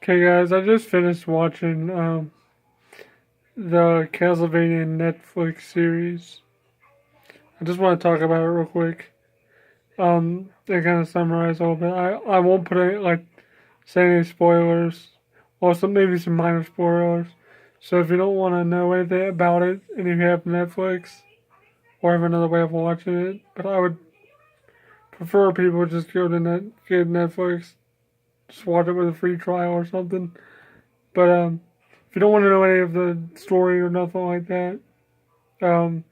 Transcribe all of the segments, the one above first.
Okay, guys, I just finished watching the Castlevania Netflix series. I just want to talk about it real quick. And kind of summarize a little bit. I won't put any, say any spoilers. Also, maybe some minor spoilers. So if you don't want to know anything about it, and if you have Netflix, or have another way of watching it, but I would prefer people just get Netflix, just watch it with a free trial or something. But if you don't want to know any of the story or nothing like that, um,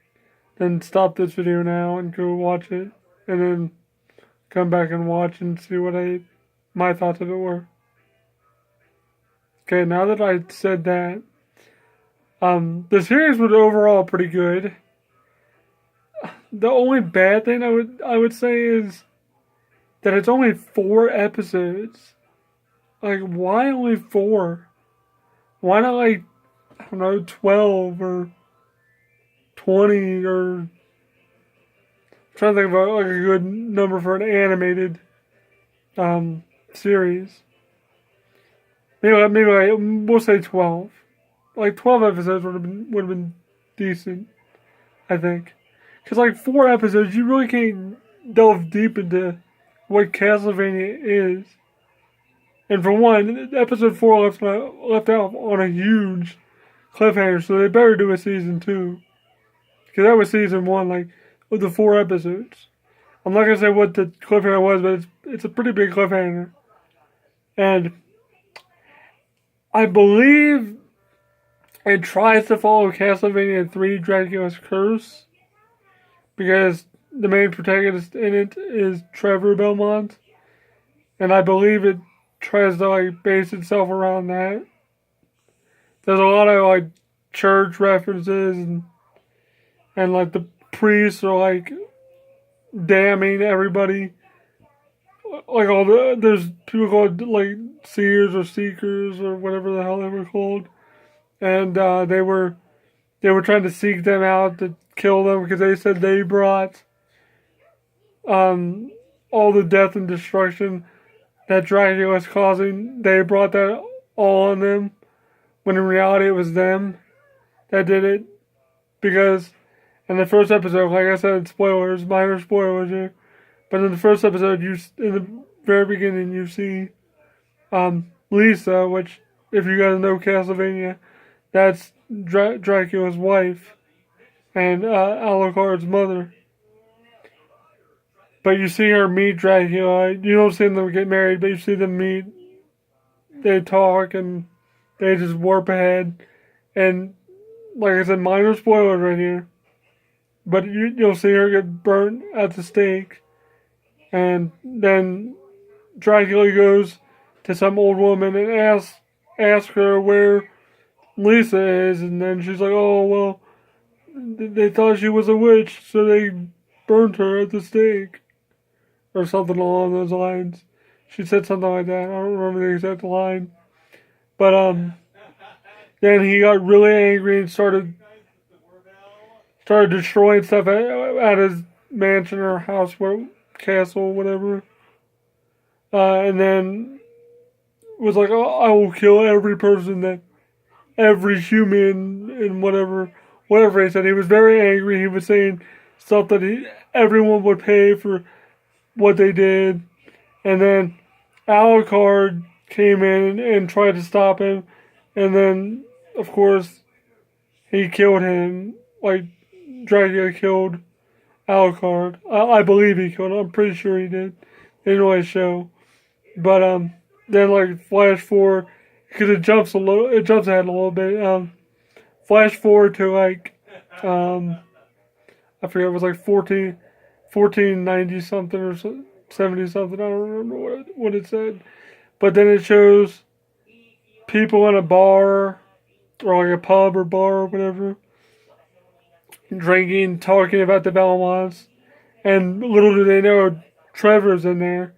then stop this video now and go watch it, and then come back and watch and see what my thoughts of it were. Okay, now that I said that, the series was overall pretty good. The only bad thing I would say is that it's only 4 episodes. Like, why only 4? Why not I don't know, 12 or 20 or I'm trying to think of a good number for an animated series. We'll say 12. Like 12 episodes would have been decent, I think. Cuz 4 episodes you really can't delve deep into what Castlevania is. And for one, episode 4 left out on a huge cliffhanger, so they better do a season 2. Because that was season 1, with the 4 episodes. I'm not gonna say what the cliffhanger was, but it's a pretty big cliffhanger. And I believe it tries to follow Castlevania 3 Dracula's Curse. Because the main protagonist in it is Trevor Belmont. And I believe it tries to base itself around that. There's a lot of church references and the priests are damning everybody. There's people called seers or seekers or whatever the hell they were called, and they were trying to seek them out to kill them because they said they brought all the death and destruction that Dracula was causing. They brought that all on them, when in reality it was them that did it. Because in the first episode, like I said, spoilers, minor spoilers here. But in the first episode, in the very beginning, you see Lisa, which, if you guys know Castlevania, that's Dracula's wife and Alucard's mother. But you see her meet Dracula. You don't see them get married, but you see them meet. They talk and they just warp ahead. And like I said, minor spoilers right here. But you'll see her get burnt at the stake. And then Dracula goes to some old woman and asks her where Lisa is. And then she's like, oh, well, they thought she was a witch, so they burnt her at the stake. Or something along those lines. She said something like that. I don't remember the exact line. But then he got really angry and started destroying stuff at his mansion or house, castle, whatever. And then was like, oh, I will kill every human and whatever he said. He was very angry. He was saying stuff that everyone would pay for what they did. And then Alucard came in and tried to stop him. And then, of course, he killed him. Dracula killed Alucard. I believe he killed him. I'm pretty sure he did. They didn't really show. But then flash forward, because it jumps ahead a little bit. Flash forward to I forget, it was 1490 something or 70 something. I don't remember what it said. But then it shows people in a bar or a pub or bar or whatever, drinking, talking about the Belmonts. And little do they know, Trevor's in there.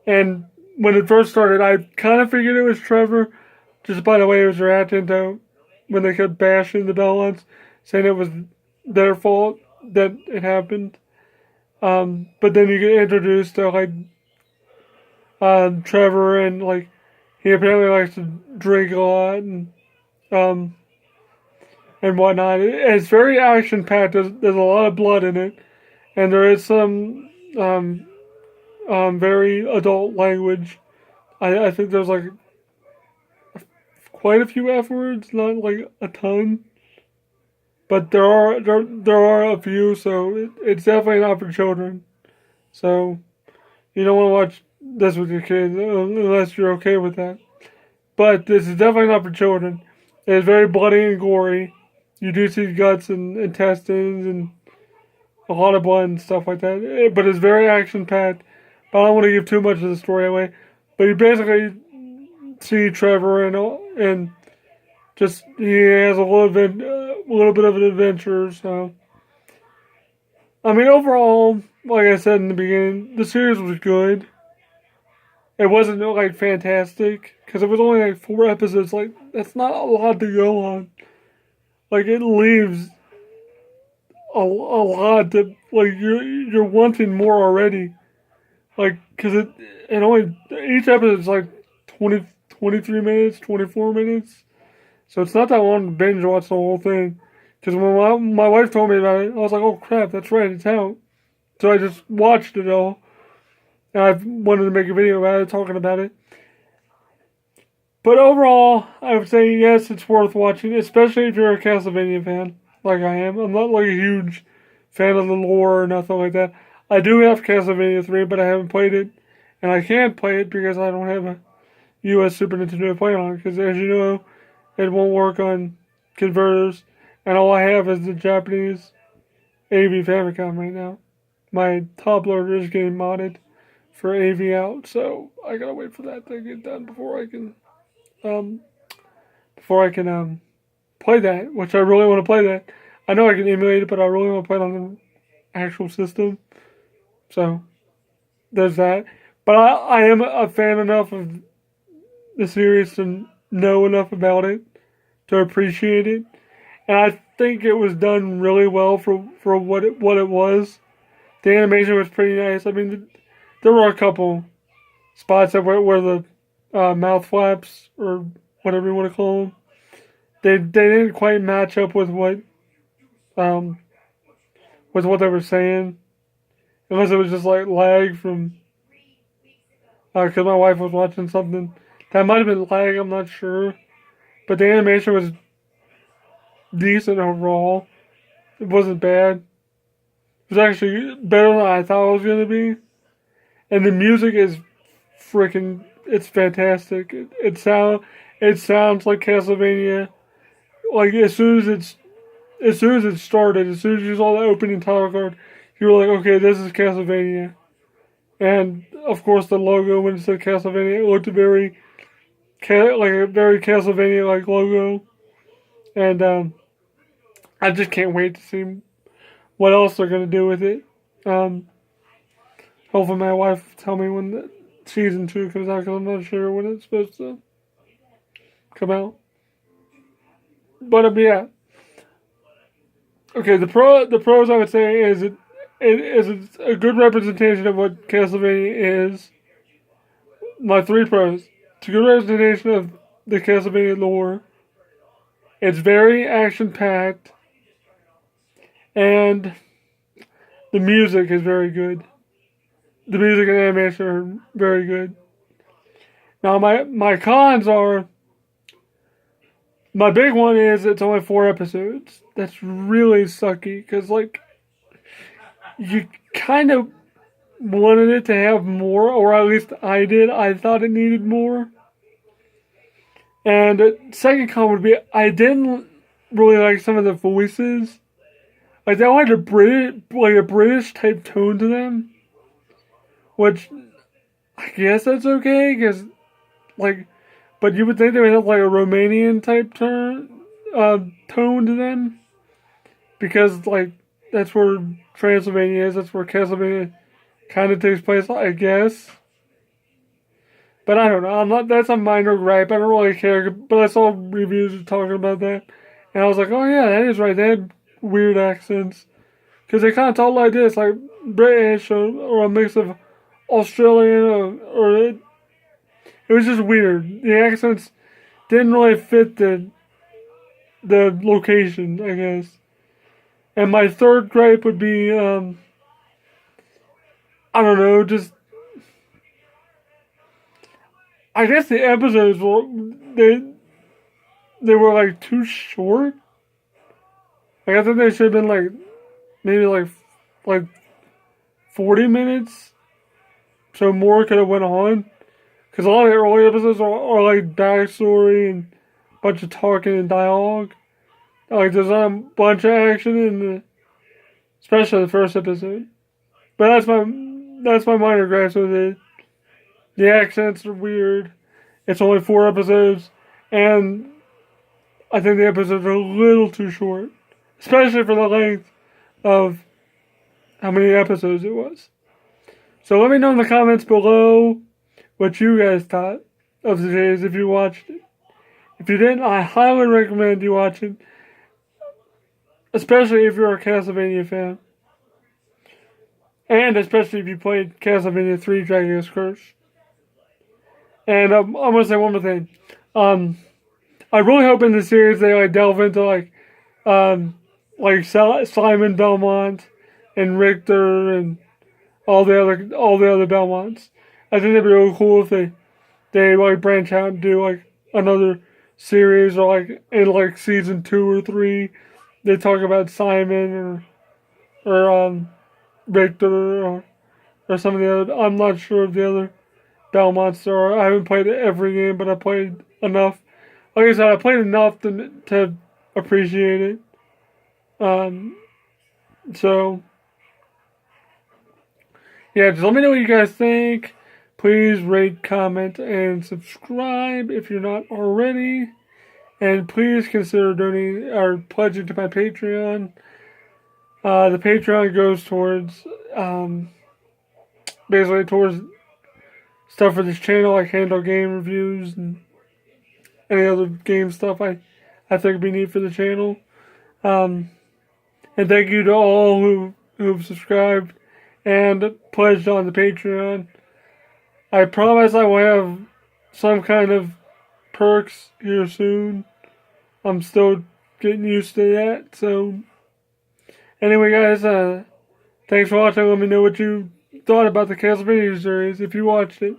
And when it first started, I kind of figured it was Trevor, just by the way he was reacting to when they kept bashing the Belmonts, saying it was their fault that it happened. But then you get introduced to Trevor, and he apparently likes to drink a lot um, and whatnot. It's very action packed. There's a lot of blood in it, and there is some um, very adult language. I think there's like quite a few F words, not like a ton, but there are a few. So it's definitely not for children. So you don't want to watch this with your kids unless you're okay with that. But this is definitely not for children. It's very bloody and gory. You do see guts and intestines and a lot of blood and stuff like that. But it's very action packed. But I don't want to give too much of the story away. But you basically see Trevor and just he has a little bit of an adventure. So I mean, overall, like I said in the beginning, the series was good. It wasn't like fantastic because it was only like 4 episodes. Like that's not a lot to go on. Like it leaves a lot to like you're wanting more already. Like because it only each episode is like 20 23 minutes, 24 minutes. So it's not that long to binge watch the whole thing. Because when my wife told me about it, I was like, oh crap, that's right, it's out. So I just watched it all. And I wanted to make a video about it, talking about it. But overall, I would say yes, it's worth watching, especially if you're a Castlevania fan, like I am. I'm not like a huge fan of the lore or nothing like that. I do have Castlevania 3, but I haven't played it. And I can't play it because I don't have a US Super Nintendo to play on. Because as you know, it won't work on converters. And all I have is the Japanese AV Famicom right now. My top loader is getting modded for AV out, so I gotta wait for that to get done um before I can play that, which I really want to play that. I know I can emulate it, but I really want to play it on the actual system. So there's that. But I am a fan enough of the series to know enough about it to appreciate it. And I think it was done really well for what it was. The animation was pretty nice. I mean, there were a couple spots that where the mouth flaps or whatever you want to call them. They didn't quite match up um with what they were saying, unless it was just like lag from because my wife was watching something that might have been lag. I'm not sure, but the animation was decent overall. It wasn't bad. It was actually better than I thought it was gonna be. And the music is freaking, it's fantastic. It sounds like Castlevania. Like as soon as it started, as soon as you saw the opening title card, you were like, okay, this is Castlevania. And of course, the logo when it said Castlevania, it looked like a very Castlevania like logo. And I just can't wait to see what else they're gonna do with it. Um, Hopefully, my wife will tell me when the season 2 comes out because I'm not sure when it's supposed to come out. But yeah, okay. The pros I would say is it is a good representation of what Castlevania is. My 3 pros: it's a good representation of the Castlevania lore. It's very action packed, and the music is very good. The music and animation are very good. Now my cons are, my big one is it's only 4 episodes. That's really sucky because like you kind of wanted it to have more, or at least I did. I thought it needed more. And second con would be I didn't really like some of the voices. Like they all had a British type tone to them. Which, I guess that's okay, because, like, but you would think they would have, like, a Romanian type tone to them. Because, like, that's where Transylvania is, that's where Castlevania kind of takes place, I guess. But I don't know, that's a minor gripe, I don't really care, but I saw reviews talking about that. And I was like, oh yeah, that is right, they had weird accents. Because they kind of talk like this, like British or a mix of Australian, or it it was just weird. The accents didn't really fit the location, I guess. And my third gripe would be, I don't know, just I guess the episodes were they were like too short. Like I think they should have been like maybe like 40 minutes, so more could have went on. Because a lot of the early episodes are like backstory and a bunch of talking and dialogue. Like there's not a bunch of action in especially the first episode. But that's my minor gripes with it. The accents are weird. It's only 4 episodes, and I think the episodes are a little too short, especially for the length of how many episodes it was. So let me know in the comments below what you guys thought of the series if you watched it. If you didn't, I highly recommend you watch it, especially if you're a Castlevania fan. And especially if you played Castlevania 3 Dracula's Curse. And I'm going to say one more thing. I really hope in the series they like delve into like Simon Belmont and Richter and all the other Belmonts. I think it'd be really cool if they like branch out and do like another series, or like in like season 2 or 3 they talk about Simon or Richter or some of the other. I'm not sure of the other Belmonts are. I haven't played every game, but I played enough. Like I said, I played enough to appreciate it. So yeah, just let me know what you guys think. Please rate, comment, and subscribe if you're not already. And please consider donating or pledging to my Patreon. The Patreon goes towards, basically towards stuff for this channel, like handle game reviews and any other game stuff I think would be neat for the channel. And thank you to all who've subscribed and pledged on the Patreon. I promise I will have some kind of perks here soon. I'm still getting used to that, so anyway, guys, thanks for watching. Let me know what you thought about the Castlevania series if you watched it.